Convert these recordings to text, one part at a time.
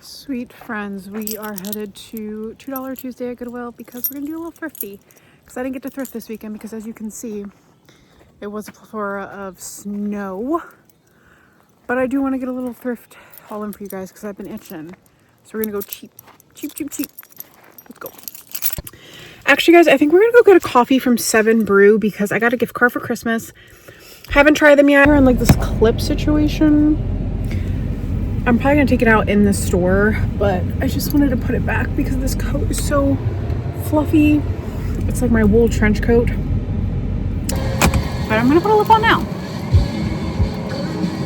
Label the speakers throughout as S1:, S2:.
S1: Sweet friends, we are headed to $2 Tuesday at Goodwill because we're gonna do a little thrifty. Because I didn't get to thrift this weekend because, as you can see, it was a plethora of snow. But I do want to get a little thrift haul in for you guys because I've been itching. So we're gonna go cheap. Let's go. Actually, guys, I think we're gonna go get a coffee from 7 Brew because I got a gift card for Christmas. Haven't tried them yet. We're in like this clip situation. I'm probably gonna take it out in the store, but I just wanted to put it back because this coat is so fluffy. It's like my wool trench coat. But I'm gonna put a lip on now.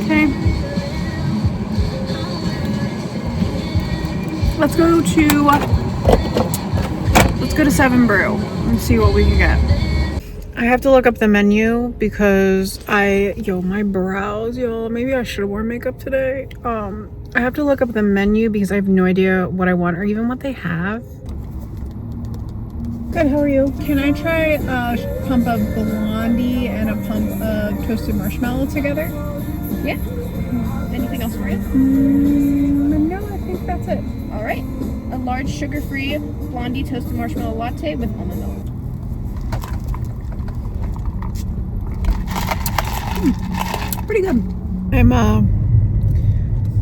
S1: Okay. Let's go to 7 Brew and see what we can get. I have to look up the menu because my brows, y'all. Maybe I should have worn makeup today. I have to look up the menu because I have no idea what I want or even what they have. Good, how are you? Can I try a pump of Blondie and a pump of toasted marshmallow together?
S2: Yeah. Anything else for you?
S1: No, I think that's it.
S2: All right. A large sugar-free Blondie toasted marshmallow latte with almond milk.
S1: Pretty good. I'm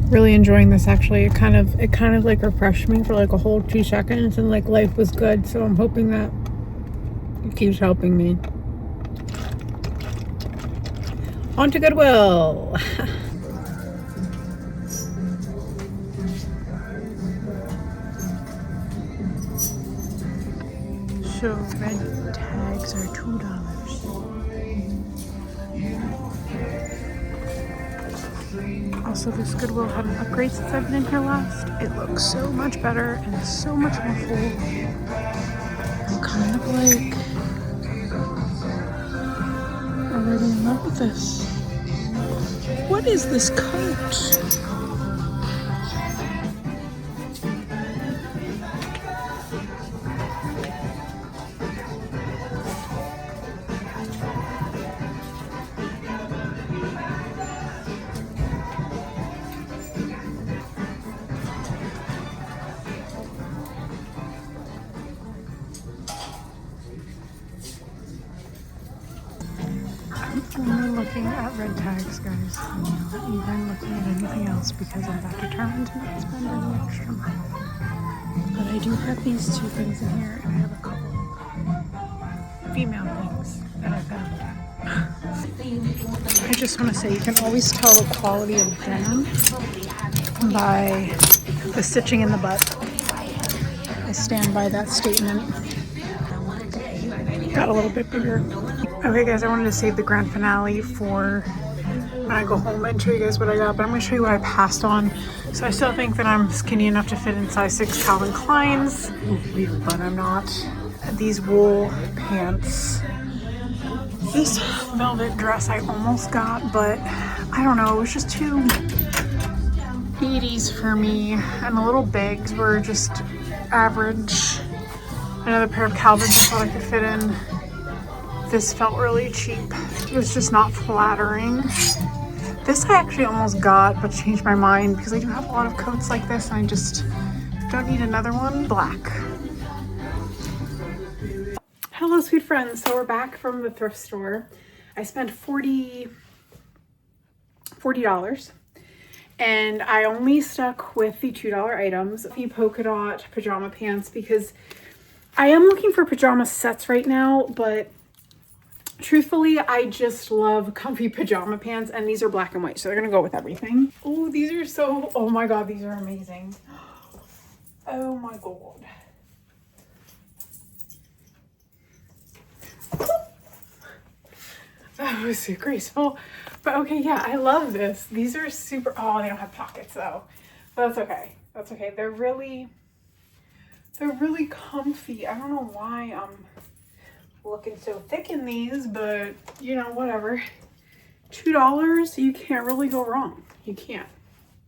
S1: really enjoying this actually. It kind of like refreshed me for like a whole 2 seconds and like life was good, so I'm hoping that it keeps helping me. On to Goodwill. So red tags are $2. Also, this Goodwill had an upgrade since I've been in here last. It looks so much better and so much more full. I'm kind of like already in love with this. What is this coat? I'm only looking at red tags, guys. I'm not even looking at anything else because I'm that determined to not spend any extra money. But I do have these 2 things in here, and I have a couple female things that I found. I just want to say you can always tell the quality of denim by the stitching in the butt. I stand by that statement. Got a little bit bigger. Okay guys, I wanted to save the grand finale for when I go home and show you guys what I got, but I'm going to show you what I passed on. So I still think that I'm skinny enough to fit in size 6 Calvin Klein's, but I'm not. These wool pants. This velvet dress I almost got, but I don't know, it was just too 80s for me, and the little bags were just average. Another pair of Calvins I thought I could fit in. This felt really cheap. It was just not flattering. This I actually almost got, but changed my mind because I do have a lot of coats like this and I just don't need another one. Black. Hello, sweet friends. So we're back from the thrift store. I spent $40 and I only stuck with the $2 items. The polka dot pajama pants because I am looking for pajama sets right now, but truthfully, I just love comfy pajama pants, and these are black and white, so they're gonna go with everything. Oh, these are so, oh my god, these are amazing. Oh my god. That was so graceful. But okay, yeah, I love this. These are super, oh, they don't have pockets though. But that's okay. That's okay. They're really comfy. I don't know why I'm looking so thick in these, but you know, whatever. $2, you can't really go wrong. You can't.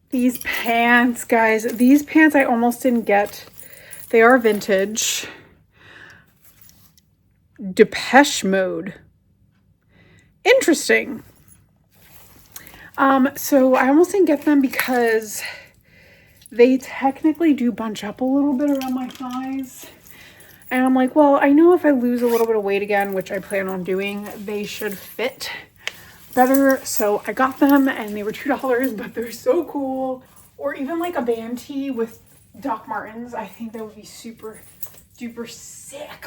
S1: These pants, guys, these pants I almost didn't get. They are vintage. Depeche Mode. Interesting. So I almost didn't get them because they technically do bunch up a little bit around my thighs. And I'm like, well, I know if I lose a little bit of weight again, which I plan on doing, they should fit better. So I got them and they were $2, but they're so cool. Or even like a band tee with Doc Martens. I think that would be super duper sick.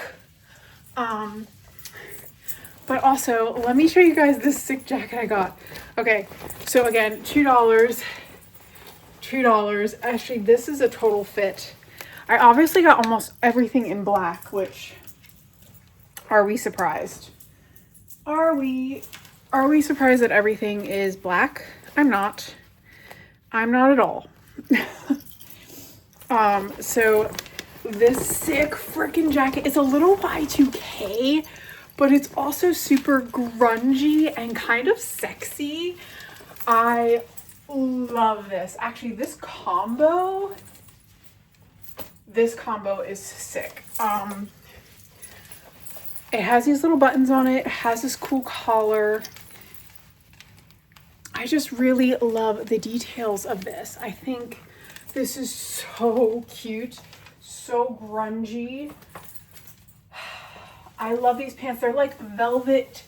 S1: But also, let me show you guys this sick jacket I got. Okay, so again, $2. Actually, this is a total fit. I obviously got almost everything in black, which, are we surprised? Are we surprised that everything is black? I'm not. I'm not at all. So this sick freaking jacket is a little Y2K, but it's also super grungy and kind of sexy. I love this. Actually, this combo is sick. It has these little buttons on it. It has this cool collar. I just really love the details of this. I think this is so cute, so grungy. I love these pants. They're like velvet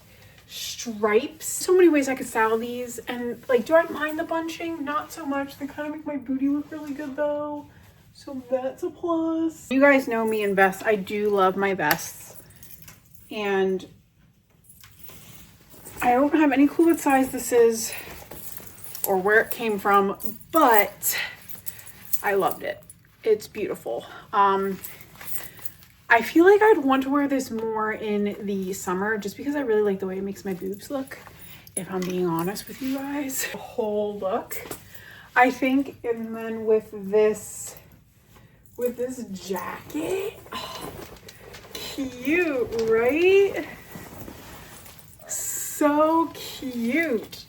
S1: stripes. So many ways I could style these. And like, do I mind the bunching? Not so much. They kind of make my booty look really good though. So that's a plus. You guys know me and vests. I do love my vests. And I don't have any clue what size this is or where it came from, but I loved it. It's beautiful. I feel like I'd want to wear this more in the summer just because I really like the way it makes my boobs look, if I'm being honest with you guys. The whole look, I think. And then with this jacket, oh, cute, right? So cute.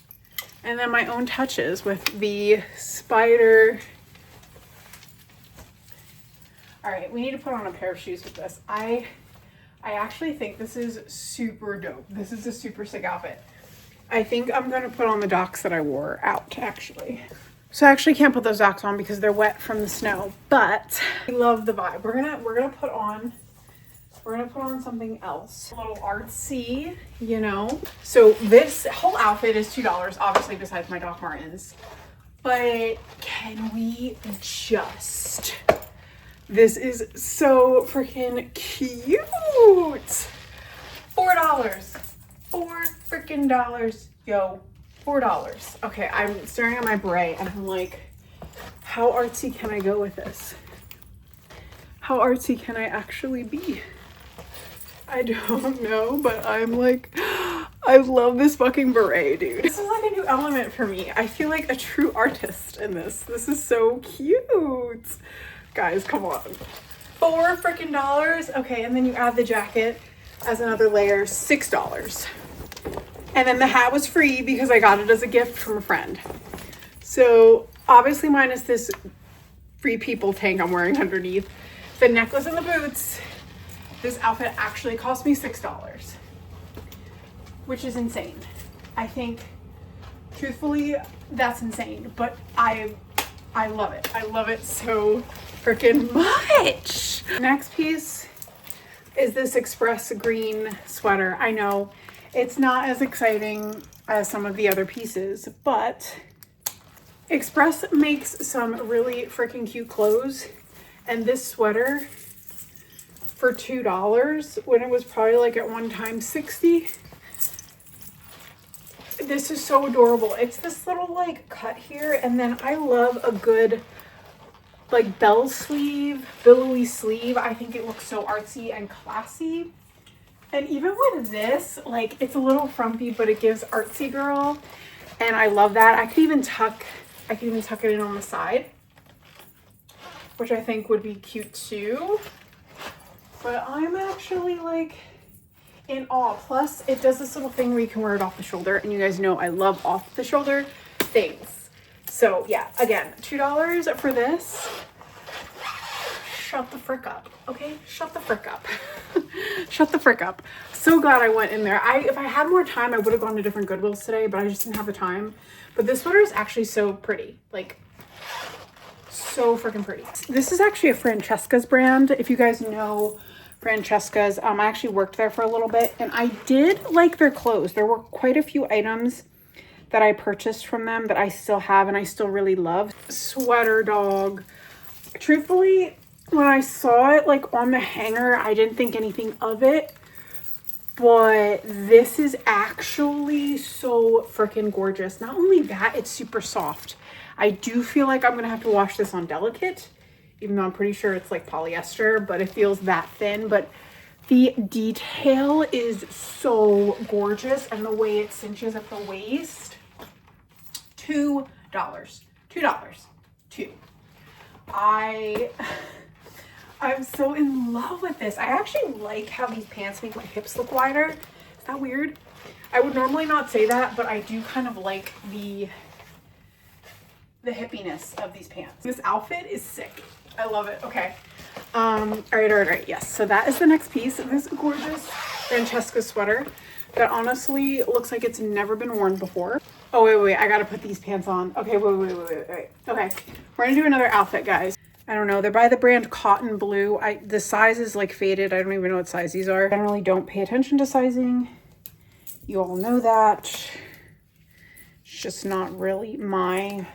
S1: And then my own touches with the spider. All right, we need to put on a pair of shoes with this. I actually think this is super dope. This is a super sick outfit. I think I'm gonna put on the Docs that I wore out actually. So I actually can't put those Docs on because they're wet from the snow, but I love the vibe. We're gonna put on something else. A little artsy, you know? So this whole outfit is $2, obviously besides my Doc Martens. But can we just... This is so freaking cute. $4. $4 freaking dollars. Yo, $4. Okay, I'm staring at my beret and I'm like, how artsy can I go with this? How artsy can I actually be? I don't know, but I'm like, I love this fucking beret, dude. This is like a new element for me. I feel like a true artist in this. This is so cute. Guys, come on. $4 freaking dollars. Okay, and then you add the jacket as another layer, $6. And then the hat was free because I got it as a gift from a friend. So obviously minus this Free People tank I'm wearing underneath. The necklace and the boots. This outfit actually cost me $6, which is insane. I think, truthfully, that's insane, but I love it. I love it so freaking much. Next piece is this Express green sweater. I know it's not as exciting as some of the other pieces, but Express makes some really freaking cute clothes, and this sweater for $2 when it was probably like at one time $60. This is so adorable. It's this little like cut here, and then I love a good like bell sleeve, billowy sleeve. I think it looks so artsy and classy. And even with this, like it's a little frumpy, but it gives artsy girl, and I love that. I could even tuck it in on the side, which I think would be cute too. But I'm actually like in awe. Plus it does this little thing where you can wear it off the shoulder, and you guys know I love off the shoulder things. So yeah, again, $2 for this. Shut the frick up, okay? Shut the frick up. Shut the frick up. So glad I went in there. If I had more time, I would have gone to different Goodwills today, but I just didn't have the time. But this sweater is actually so pretty. Like, so freaking pretty. This is actually a Francesca's brand. If you guys know Francesca's, I actually worked there for a little bit and I did like their clothes. There were quite a few items that I purchased from them that I still have and I still really love. Sweater dog. Truthfully, when I saw it like on the hanger, I didn't think anything of it. But this is actually so freaking gorgeous. Not only that, it's super soft. I do feel like I'm gonna have to wash this on delicate, even though I'm pretty sure it's like polyester, but it feels that thin. But the detail is so gorgeous, and the way it cinches at the waist. $2. $2. I'm so in love with this. I actually like how these pants make my hips look wider. Is that weird? I would normally not say that, but I do kind of like the hippiness of these pants. This outfit is sick. I love it. Okay. All right. Yes. So that is the next piece. This gorgeous Francesca sweater that honestly looks like it's never been worn before. Oh, wait. I got to put these pants on. Okay. Wait. Okay. We're going to do another outfit, guys. I don't know. They're by the brand Cotton Blue. The size is like faded. I don't even know what size these are. I generally don't pay attention to sizing. You all know that. It's just not really my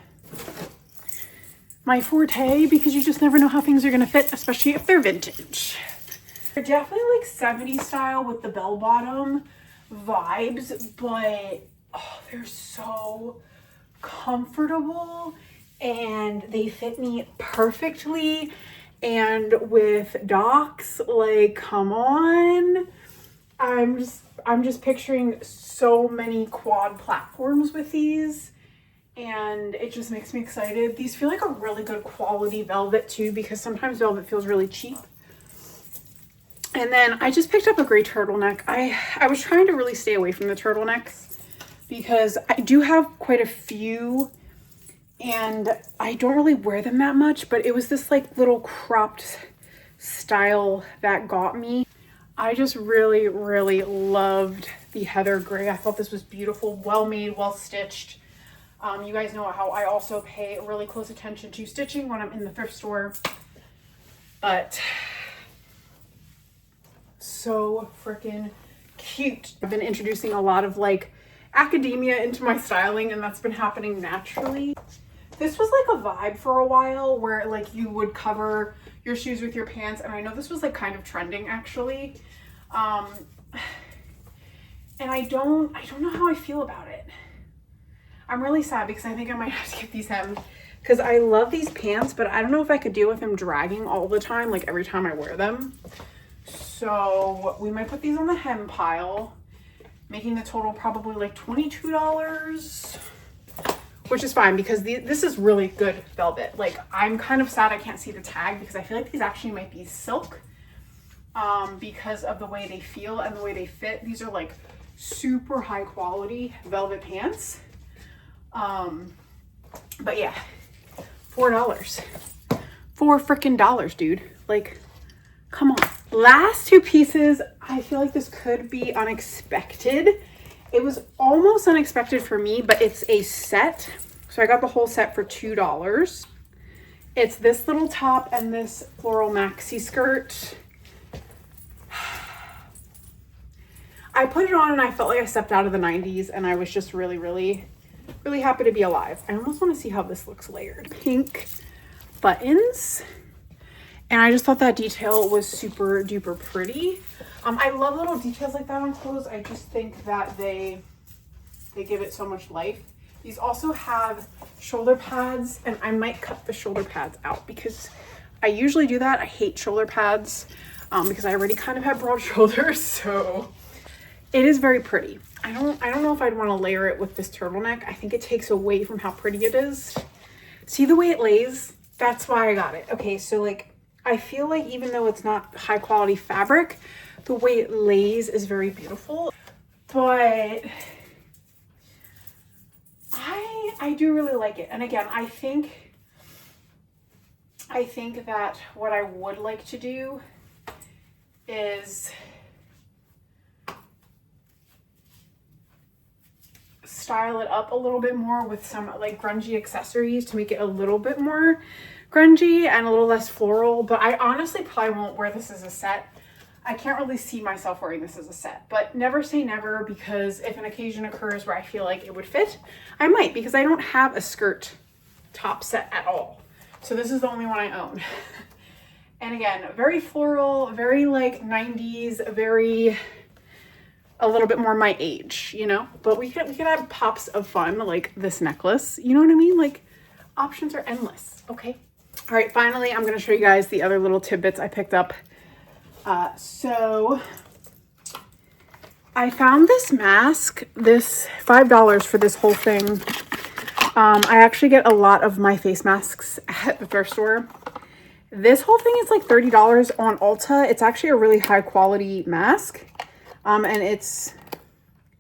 S1: forte because you just never know how things are going to fit, especially if they're vintage. They're definitely like 70s style with the bell bottom vibes, but oh, they're so comfortable and they fit me perfectly. And with Docs, like, come on. I'm just picturing so many quad platforms with these, and it just makes me excited. These feel like a really good quality velvet too, because sometimes velvet feels really cheap. And then I just picked up a gray turtleneck. I was trying to really stay away from the turtlenecks because I do have quite a few and I don't really wear them that much, but it was this like little cropped style that got me. I just really loved the heather gray. I thought this was beautiful, well made, well stitched. You guys know how I also pay really close attention to stitching when I'm in the thrift store, but so freaking cute. I've been introducing a lot of like academia into my styling, and that's been happening naturally. This was like a vibe for a while where like you would cover your shoes with your pants, and I know this was like kind of trending actually. And I don't know how I feel about it. I'm really sad because I think I might have to get these hemmed because I love these pants, but I don't know if I could deal with them dragging all the time, like every time I wear them. So we might put these on the hem pile, making the total probably like $22, which is fine because this is really good velvet. Like, I'm kind of sad I can't see the tag because I feel like these actually might be silk because of the way they feel and the way they fit. These are like super high quality velvet pants. But yeah, $4. $4 freaking dollars, dude. Like, come on. Last two pieces, I feel like this could be unexpected. It was almost unexpected for me, but it's a set. So I got the whole set for $2. It's this little top and this floral maxi skirt. I put it on and I felt like I stepped out of the 90s, and I was just really happy to be alive. I almost want to see how this looks layered. Pink buttons. And I just thought that detail was super duper pretty. I love little details like that on clothes. I just think that they give it so much life. These also have shoulder pads, and I might cut the shoulder pads out because I usually do that. I hate shoulder pads because I already kind of have broad shoulders, so it is very pretty. I don't know if I'd want to layer it with this turtleneck. I think it takes away from how pretty it is. See the way it lays? That's why I got it. Okay, so like, I feel like even though it's not high quality fabric, the way it lays is very beautiful. But I do really like it. And again, I think that what I would like to do is style it up a little bit more with some like grungy accessories to make it a little bit more grungy and a little less floral, but I honestly probably won't wear this as a set. I can't really see myself wearing this as a set, but never say never, because if an occasion occurs where I feel like it would fit, I might, because I don't have a skirt top set at all. So this is the only one I own. And again, very floral, very like 90s, very a little bit more my age, you know? But we could have pops of fun like this necklace. You know what I mean? Like options are endless, okay? All right, finally, I'm gonna show you guys the other little tidbits I picked up. So I found this mask, this $5 for this whole thing. I actually get a lot of my face masks at the thrift store. This whole thing is like $30 on Ulta. It's actually a really high quality mask. And it's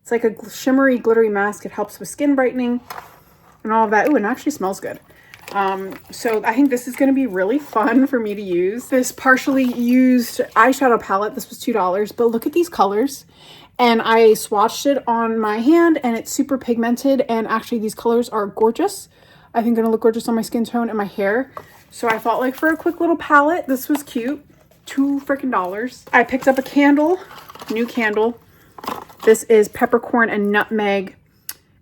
S1: like a shimmery, glittery mask. It helps with skin brightening and all of that. Ooh, and it actually smells good. So I think this is going to be really fun for me to use. This partially used eyeshadow palette, this was $2, but look at these colors. And I swatched it on my hand and it's super pigmented, and actually these colors are gorgeous. I think gonna look gorgeous on my skin tone and my hair. So I thought like for a quick little palette, this was cute. $2 freaking. I picked up a candle, new candle. This is peppercorn and nutmeg.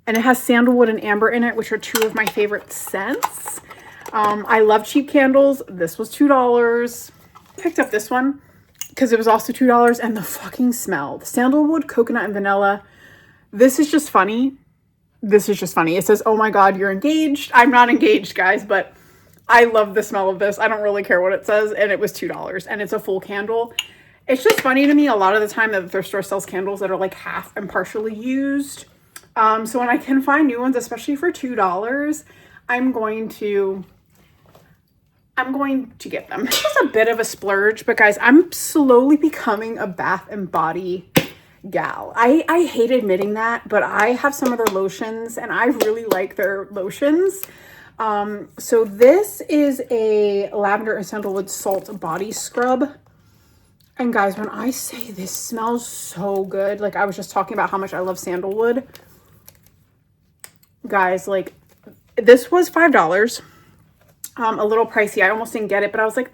S1: And it has sandalwood and amber in it, which are two of my favorite scents. I love cheap candles. This was $2. Picked up this one because it was also $2, and the fucking smell. The sandalwood, coconut, and vanilla. This is just funny. This is just funny. It says, oh my God, you're engaged. I'm not engaged, guys, but I love the smell of this. I don't really care what it says, and it was $2, and it's a full candle. It's just funny to me a lot of the time that the thrift store sells candles that are like half and partially used. So when I can find new ones, especially for $2, I'm going to get them. This was a bit of a splurge, but guys, I'm slowly becoming a Bath and Body gal. I hate admitting that, but I have some of their lotions and I really like their lotions. So this is a lavender and sandalwood salt body scrub. And guys, when I say this smells so good, like I was just talking about how much I love sandalwood. Guys, like this was $5, a little pricey. I almost didn't get it, but I was like,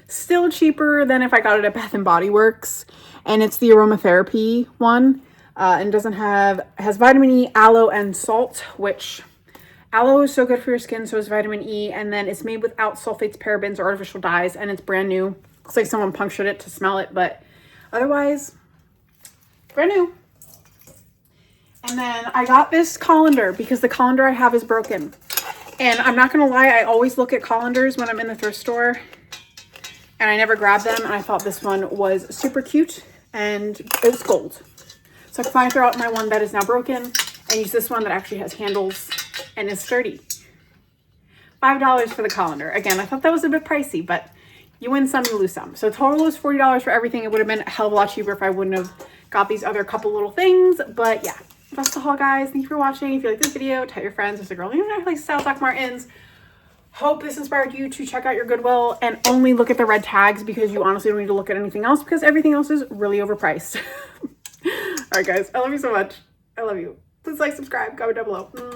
S1: still cheaper than if I got it at Bath and Body Works. And it's the aromatherapy one, and has vitamin E, aloe, and salt, which aloe is so good for your skin. So is vitamin E. And then it's made without sulfates, parabens, or artificial dyes, and it's brand new. Looks like someone punctured it to smell it, but otherwise brand new. And then I got this colander because the colander I have is broken. And I'm not gonna lie, I always look at colanders when I'm in the thrift store and I never grab them. And I thought this one was super cute and it was gold. So I can finally throw out my one that is now broken and use this one that actually has handles and is sturdy. $5 for the colander. Again, I thought that was a bit pricey, but you win some, you lose some. So total is $40 for everything. It would have been a hell of a lot cheaper if I wouldn't have got these other couple little things, but yeah. That's the haul, guys. Thank you for watching. If you like this video, tell your friends. There's a girl named like Style Doc Martens. Hope this inspired you to check out your Goodwill and only look at the red tags, because you honestly don't need to look at anything else, because everything else is really overpriced. All right, guys. I love you so much. I love you. Please like, subscribe, comment down below.